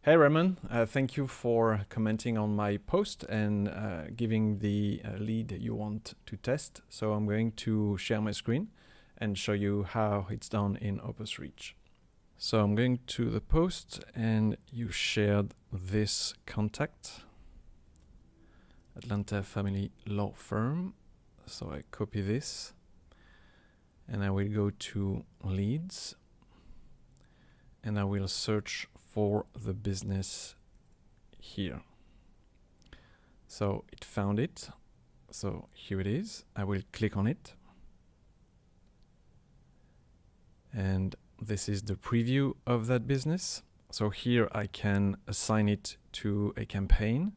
Hey Raymond, thank you for commenting on my post and giving the lead you want to test. So I'm going to share my screen and show you how it's done in OpusReach. So I'm going to the post and you shared this contact, Atlanta Family Law Firm. So I copy this and I will go to leads and I will search for the business here. So it found it. So here it is. I will click on it. And this is the preview of that business. So here I can assign it to a campaign.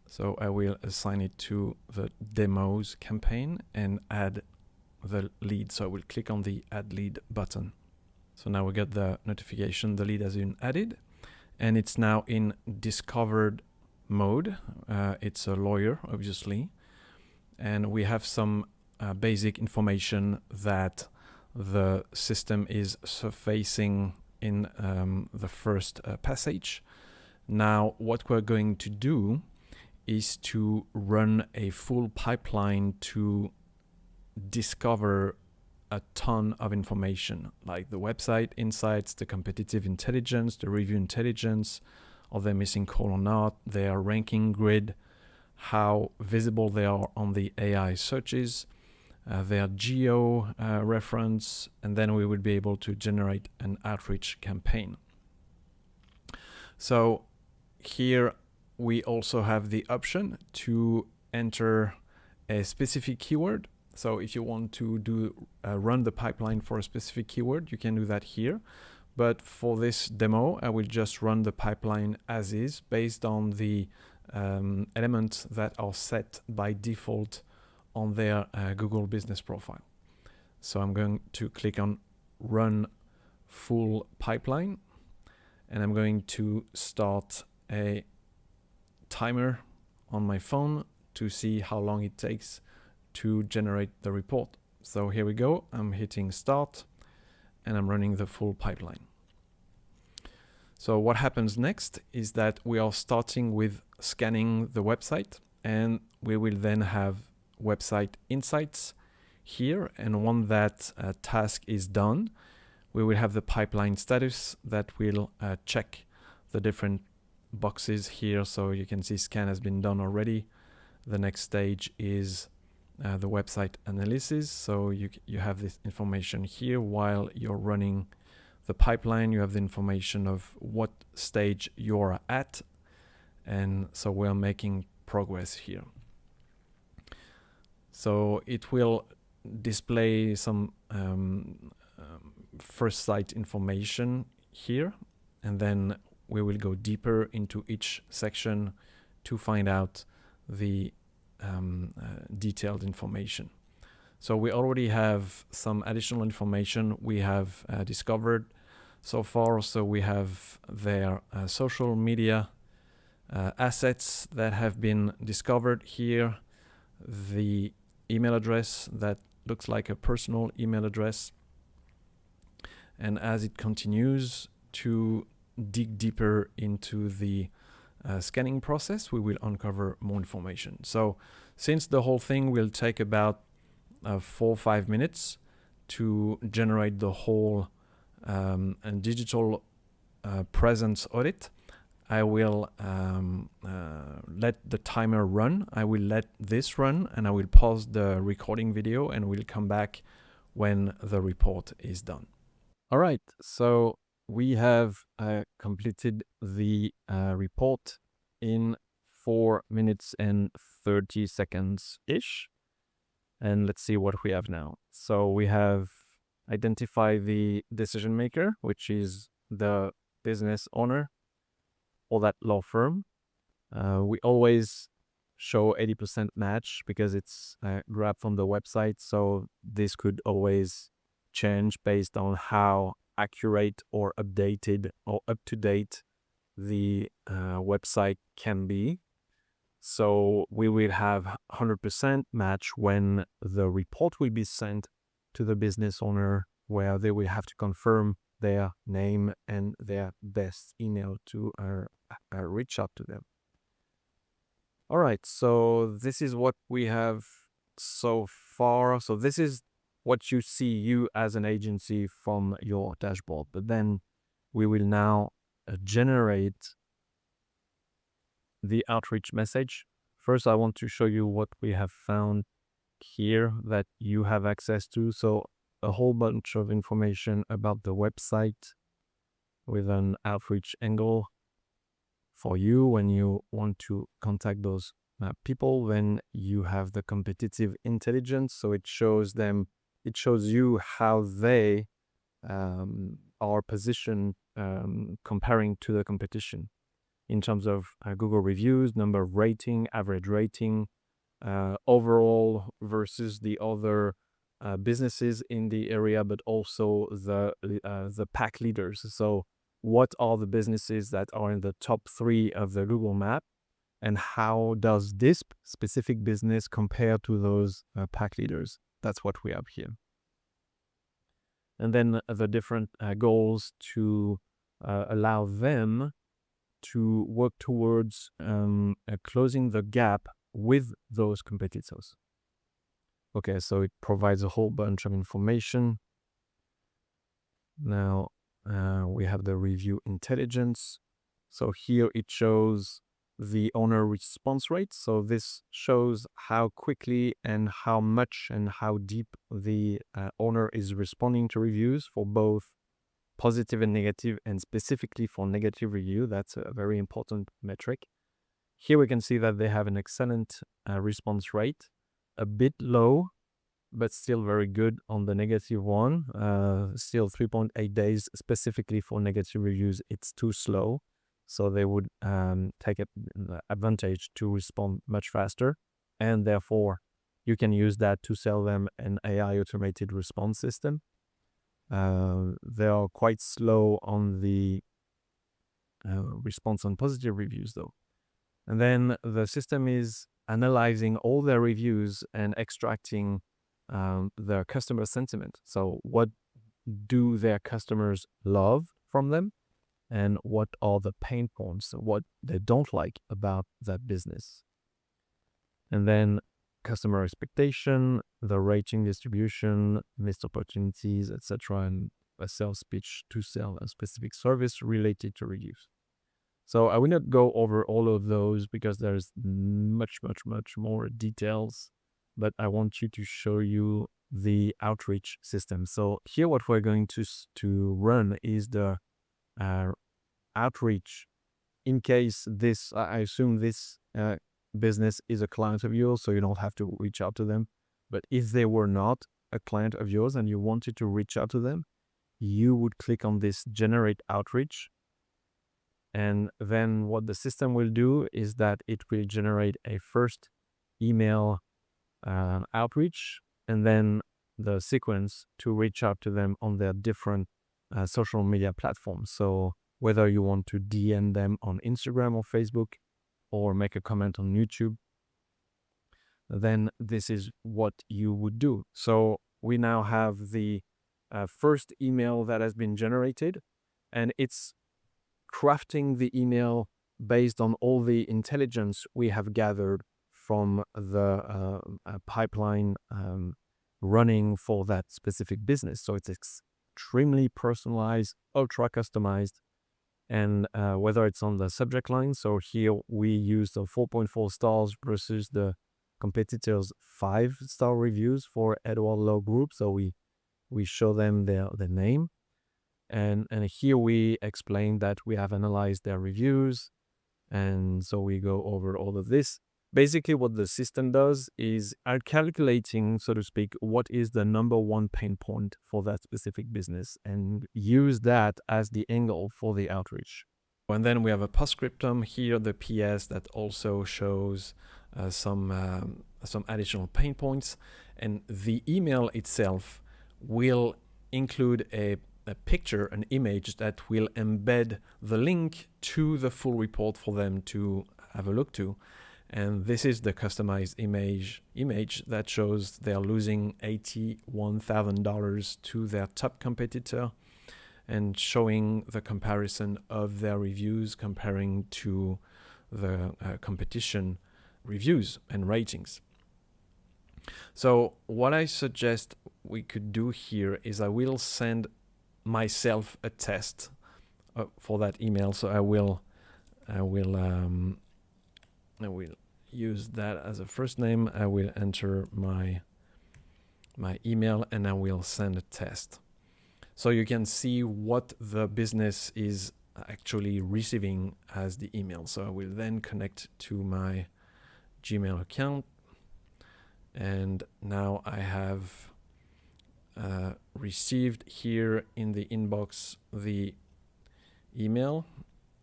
So I will assign it to the demos campaign and add the lead. So I will click on the add lead button. So now we get the notification, the lead has been added. And it's now in discovered mode. It's a lawyer, obviously. And we have some basic information that the system is surfacing in the first passage. Now, what we're going to do is to run a full pipeline to discover a ton of information, like the website insights, the competitive intelligence, the review intelligence, are they missing call or not, their ranking grid, how visible they are on the AI searches, their geo reference, and then we would be able to generate an outreach campaign. So here we also have the option to enter a specific keyword. So if you want to run the pipeline for a specific keyword, you can do that here. But for this demo, I will just run the pipeline as is based on the elements that are set by default on their Google business profile. So I'm going to click on run full pipeline and I'm going to start a timer on my phone to see how long it takes to generate the report. So here we go. I'm hitting start and I'm running the full pipeline. So what happens next is that we are starting with scanning the website and we will then have website insights here. And when that task is done, we will have the pipeline status that will check the different boxes here. So you can see scan has been done already. The next stage is the website analysis. So you have this information here while you're running the pipeline. You have the information of what stage you're at. And so we're making progress here. So it will display some first site information here. And then we will go deeper into each section to find out the detailed information. So we already have some additional information we have discovered so far. So we have their social media assets that have been discovered here, the email address that looks like a personal email address. And as it continues to dig deeper into the scanning process, we will uncover more information. So since the whole thing will take about 4 or 5 minutes to generate the whole digital presence audit, I will let the timer run. I will let this run and I will pause the recording video and we'll come back when the report is done. All right, so we have completed the report in 4 minutes and 30 seconds-ish. And let's see what we have now. So we have identified the decision maker, which is the business owner or that law firm. We always show 80% match because it's grabbed from the website. So this could always change based on how accurate or updated or up to date the website can be. So we will have 100% match when the report will be sent to the business owner, where they will have to confirm their name and their best email to reach out to them. All right, so this is what we have so far. So this is what you see, you as an agency, from your dashboard. But then we will now generate the outreach message. First, I want to show you what we have found here that you have access to. So a whole bunch of information about the website with an outreach angle for you when you want to contact those people. Then you have the competitive intelligence. So it shows you how they are positioned comparing to the competition in terms of Google reviews, number of rating, average rating, overall versus the other businesses in the area, but also the pack leaders. So what are the businesses that are in the top 3 of the Google map, and how does this specific business compare to those pack leaders? That's what we have here. And then the different goals to allow them to work towards closing the gap with those competitors. Okay, so it provides a whole bunch of information. Now we have the review intelligence. So here it shows the owner response rate. So this shows how quickly and how much and how deep the owner is responding to reviews for both positive and negative, and specifically for negative review. That's a very important metric. Here we can see that they have an excellent response rate, a bit low, but still very good on the negative one. Still 3.8 days specifically for negative reviews. It's too slow. So they would take advantage to respond much faster. And therefore, you can use that to sell them an AI automated response system. They are quite slow on the response on positive reviews, though. And then the system is analyzing all their reviews and extracting their customer sentiment. So what do their customers love from them? And what are the pain points, what they don't like about that business? And then customer expectation, the rating distribution, missed opportunities, etc., and a sales pitch to sell a specific service related to reviews. So I will not go over all of those because there's much more details, but I want you to show you the outreach system. So here what we're going to run is the outreach in case this, I assume this business is a client of yours, so you don't have to reach out to them. But if they were not a client of yours and you wanted to reach out to them, you would click on this generate outreach. And then what the system will do is that it will generate a first email outreach, and then the sequence to reach out to them on their different social media platforms. So whether you want to DM them on Instagram or Facebook, or make a comment on YouTube, then this is what you would do. So we now have the first email that has been generated, and it's crafting the email based on all the intelligence we have gathered from the pipeline running for that specific business. So it's extremely personalized, ultra customized, and whether it's on the subject line. So here we use the 4.4 stars versus the competitors' 5-star reviews for Edward Law Group. So we show them their name. And here we explain that we have analyzed their reviews. And so we go over all of this. Basically, what the system does is calculating, so to speak, what is the number one pain point for that specific business, and use that as the angle for the outreach. And then we have a postscriptum here, the PS, that also shows some additional pain points. And the email itself will include a picture, an image that will embed the link to the full report for them to have a look to. And this is the customized image that shows they're losing $81,000 to their top competitor. and showing the comparison of their reviews comparing to the competition reviews and ratings. So what I suggest we could do here is I will send myself a test for that email. So I will use that as a first name. I will enter my email and I will send a test. So you can see what the business is actually receiving as the email. So I will then connect to my Gmail account. And now I have received here in the inbox the email.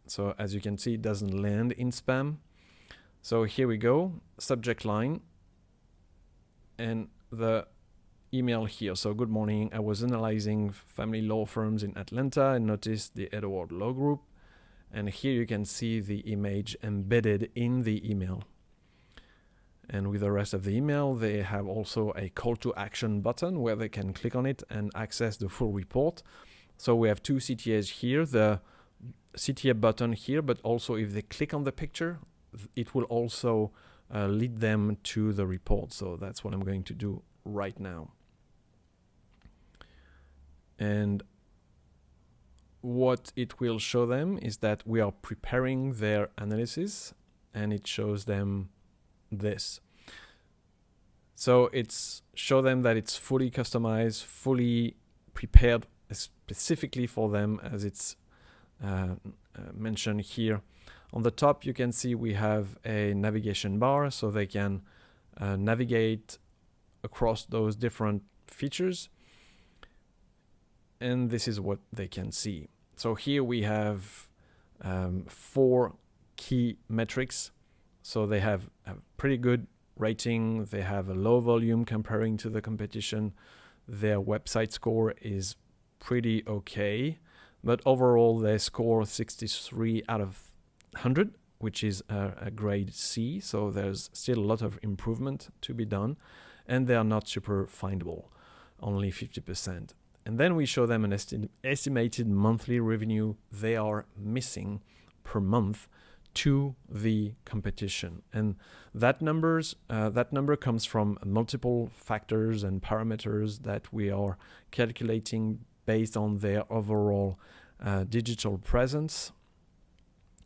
So as you can see, it doesn't land in spam. So here we go, subject line, and the email here. So good morning, I was analyzing family law firms in Atlanta and noticed the Edward Law Group. And here you can see the image embedded in the email. And with the rest of the email, they have also a call to action button where they can click on it and access the full report. So we have two CTAs here, the CTA button here, but also if they click on the picture, it will also lead them to the report. So that's what I'm going to do right now. And what it will show them is that we are preparing their analysis, and it shows them this. So it's show them that it's fully customized, fully prepared specifically for them, as it's mentioned here. On the top, you can see we have a navigation bar, so they can navigate across those different features. And this is what they can see. So here we have 4 key metrics. So they have a pretty good rating. They have a low volume comparing to the competition. Their website score is pretty okay, but overall they score 63 out of 100, which is a grade C. So there's still a lot of improvement to be done, and they are not super findable, only 50%. And then we show them an estimated monthly revenue they are missing per month to the competition. And that number comes from multiple factors and parameters that we are calculating based on their overall digital presence.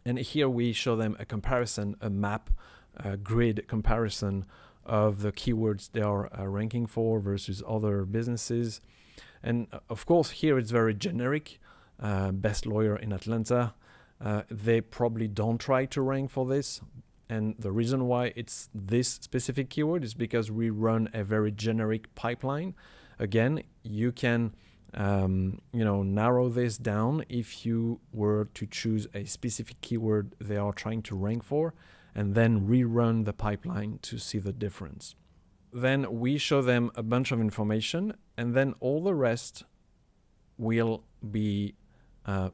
And here we show them a comparison, a map, a grid comparison of the keywords they are ranking for versus other businesses. And of course, here it's very generic. Best lawyer in Atlanta. They probably don't try to rank for this. And the reason why it's this specific keyword is because we run a very generic pipeline. Again, you can narrow this down if you were to choose a specific keyword they are trying to rank for, and then rerun the pipeline to see the difference. Then we show them a bunch of information, and then all the rest will be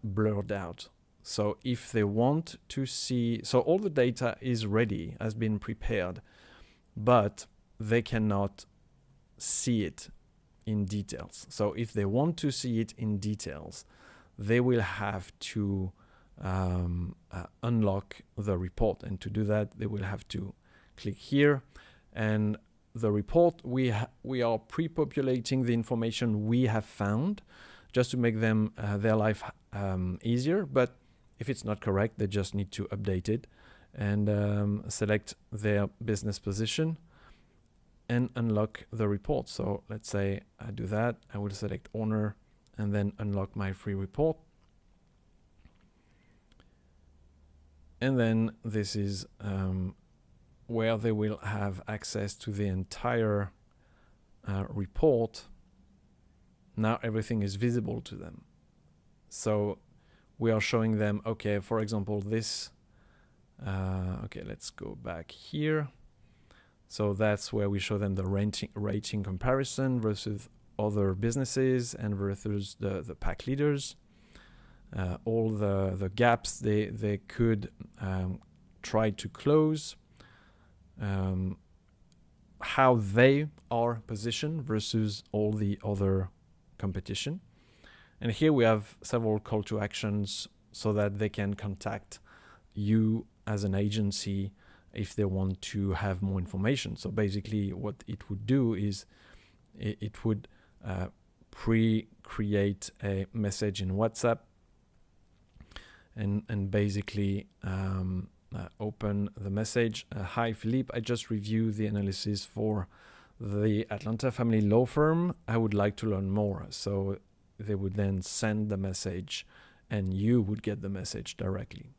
blurred out. So if they want to see, so all the data is ready, has been prepared, but they cannot see it in details. So if they want to see it in details, they will have to unlock the report. And to do that, they will have to click here. And the report, we are pre-populating the information we have found just to make them their life easier. But if it's not correct, they just need to update it and select their business position and unlock the report. So let's say I do that. I will select owner and then unlock my free report. And then this is where they will have access to the entire report. Now everything is visible to them. So we are showing them, okay, for example, this, okay, let's go back here. So that's where we show them the rating comparison versus other businesses and versus the pack leaders. All the gaps they could try to close. How they are positioned versus all the other competition. And here we have several call to actions so that they can contact you as an agency if they want to have more information. So basically what it would do is it would pre-create a message in WhatsApp and basically open the message. Hi Philippe, I just reviewed the analysis for the Atlanta family law firm. I would like to learn more. So they would then send the message and you would get the message directly.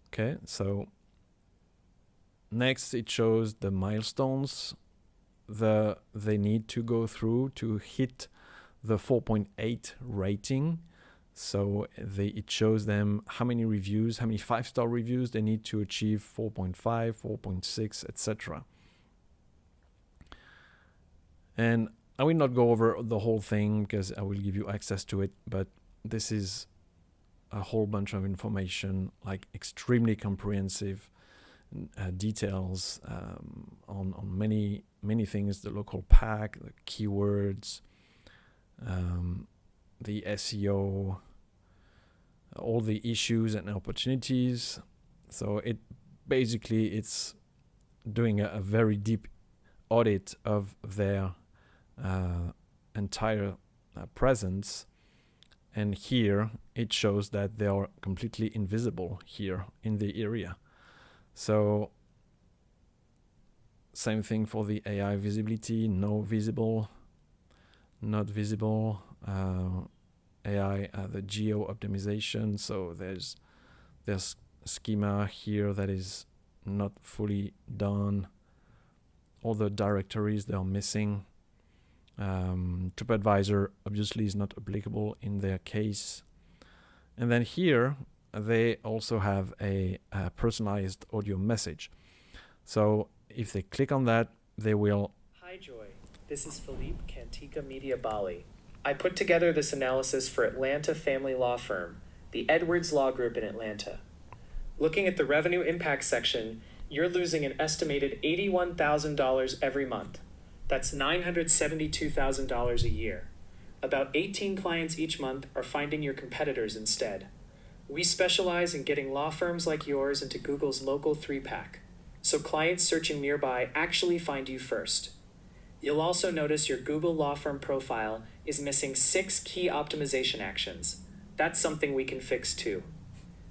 Okay, so next it shows the milestones they need to go through to hit the 4.8 rating. So it shows them how many reviews, how many 5-star reviews they need to achieve 4.5, 4.6, etc. And I will not go over the whole thing because I will give you access to it, but this is a whole bunch of information, like extremely comprehensive details on many things, the local pack, the keywords, the SEO, all the issues and opportunities. So it's doing a very deep audit of their entire presence. And here it shows that they are completely invisible here in the area. So same thing for the AI visibility, no visible, not visible, AI, the geo optimization. So there's schema here that is not fully done. All the directories they are missing. TripAdvisor obviously is not applicable in their case. And then here they also have a personalized audio message. So if they click on that, they will... Hi Joy, this is Philippe, Cantica Media Bali. I put together this analysis for Atlanta family law firm, the Edwards Law Group in Atlanta. Looking at the revenue impact section, you're losing an estimated $81,000 every month. That's $972,000 a year. About 18 clients each month are finding your competitors instead. We specialize in getting law firms like yours into Google's local 3-pack, so clients searching nearby actually find you first. You'll also notice your Google law firm profile is missing 6 key optimization actions. That's something we can fix too.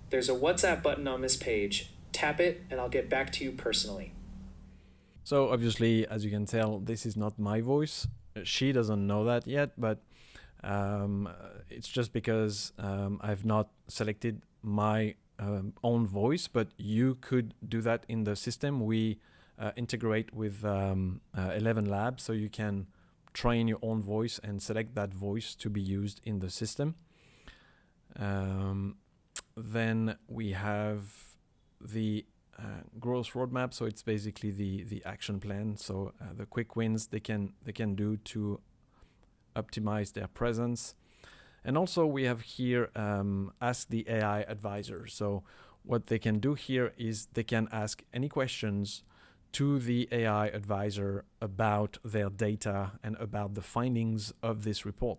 There's a WhatsApp button on this page. Tap it and I'll get back to you personally. So obviously, as you can tell, this is not my voice. She doesn't know that yet, but it's just because I've not selected my own voice, but you could do that in the system. We integrate with 11 Labs, so you can train your own voice and select that voice to be used in the system. Then we have the growth roadmap, so it's basically the action plan. So the quick wins they can do to optimize their presence. And also we have here ask the AI advisor. So what they can do here is they can ask any questions to the AI advisor about their data and about the findings of this report.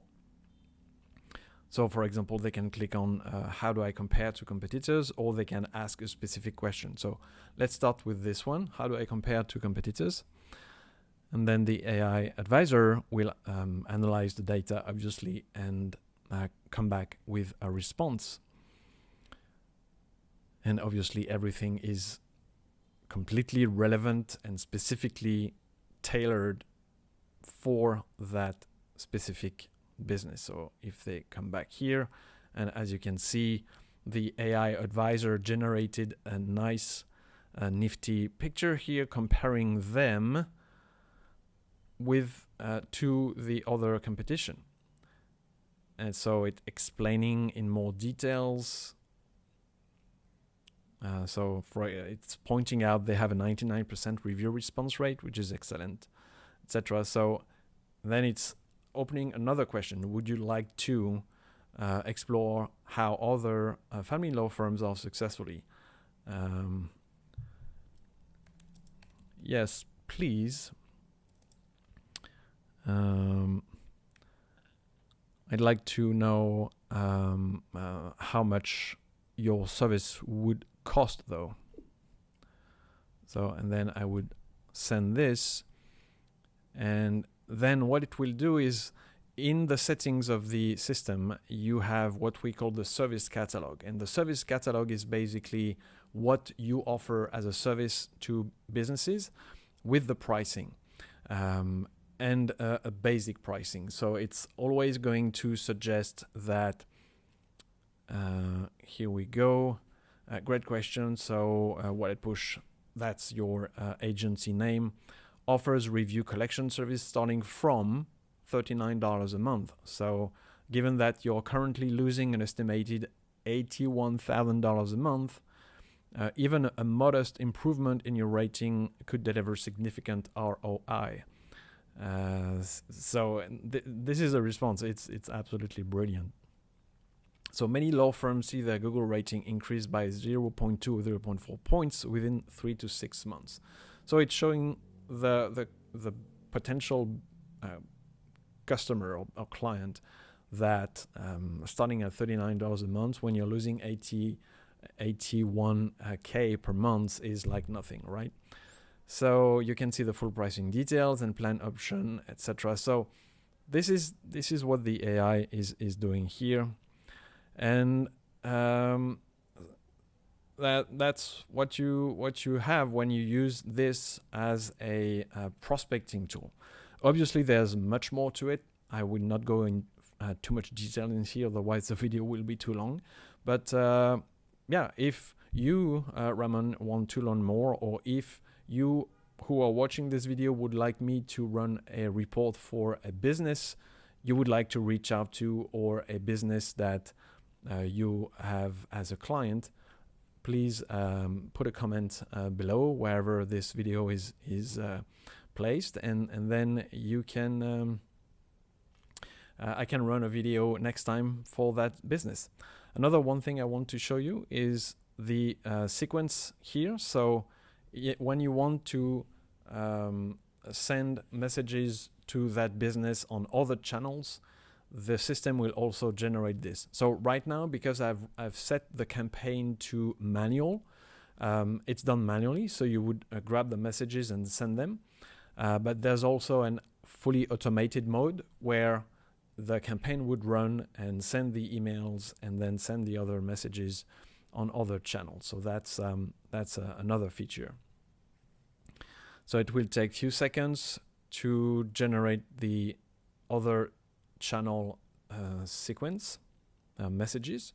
So for example, they can click on how do I compare to competitors, or they can ask a specific question. So let's start with this one. How do I compare to competitors? And then the AI advisor will analyze the data, obviously, and come back with a response. And obviously everything is completely relevant and specifically tailored for that specific business. So if they come back here, and as you can see, the AI advisor generated a nice nifty picture here comparing them with to the other competition. And so it explaining in more details. So it's pointing out they have a 99% review response rate, which is excellent, etc. So then it's opening another question. Would you like to explore how other family law firms are successfully? Yes, please. I'd like to know how much your service would cost though. So, and then I would send this, and then what it will do is, in the settings of the system, you have what we call the service catalog. And the service catalog is basically what you offer as a service to businesses with the pricing and a basic pricing. So it's always going to suggest that, here we go, great question. So Wallet Push, that's your agency name, offers review collection service starting from $39 a month. So given that you're currently losing an estimated $81,000 a month, even a modest improvement in your rating could deliver significant ROI. So this is a response. It's absolutely brilliant. So many law firms see their Google rating increase by 0.2 or 0.4 points within 3 to 6 months. So it's showing the potential customer or client that starting at $39 a month, when you're losing 81K per month, is like nothing, right? So you can see the full pricing details and plan option, etc. So this is what the AI is doing here, and that's what you have when you use this as a prospecting tool. Obviously, there's much more to it. I will not go in too much detail in here, otherwise the video will be too long. But yeah, if you, Ramon, want to learn more, or if you who are watching this video would like me to run a report for a business you would like to reach out to, or a business that you have as a client, please put a comment below wherever this video is placed, and then you can I can run a video next time for that business. Another one thing I want to show you is the sequence here. So when you want to send messages to that business on other channels, the system will also generate this. So right now, because I've set the campaign to manual, it's done manually. So you would grab the messages and send them. But there's also an fully automated mode where the campaign would run and send the emails and then send the other messages on other channels. So that's another feature. So it will take a few seconds to generate the other channel sequence messages.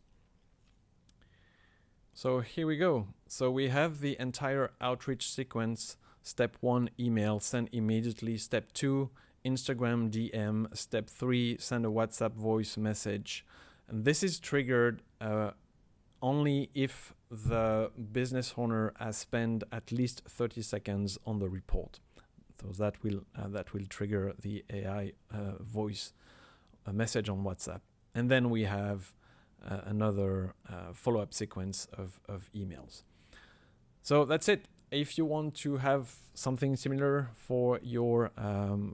So here we go. So we have the entire outreach sequence. Step 1, email, send immediately. Step 2, Instagram DM. Step 3, send a WhatsApp voice message. And this is triggered only if the business owner has spent at least 30 seconds on the report. So that will trigger the AI voice message on WhatsApp. And then we have another follow-up sequence of emails. So that's it. If you want to have something similar for your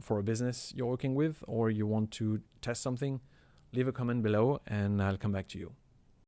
for a business you're working with, or you want to test something, leave a comment below and I'll come back to you.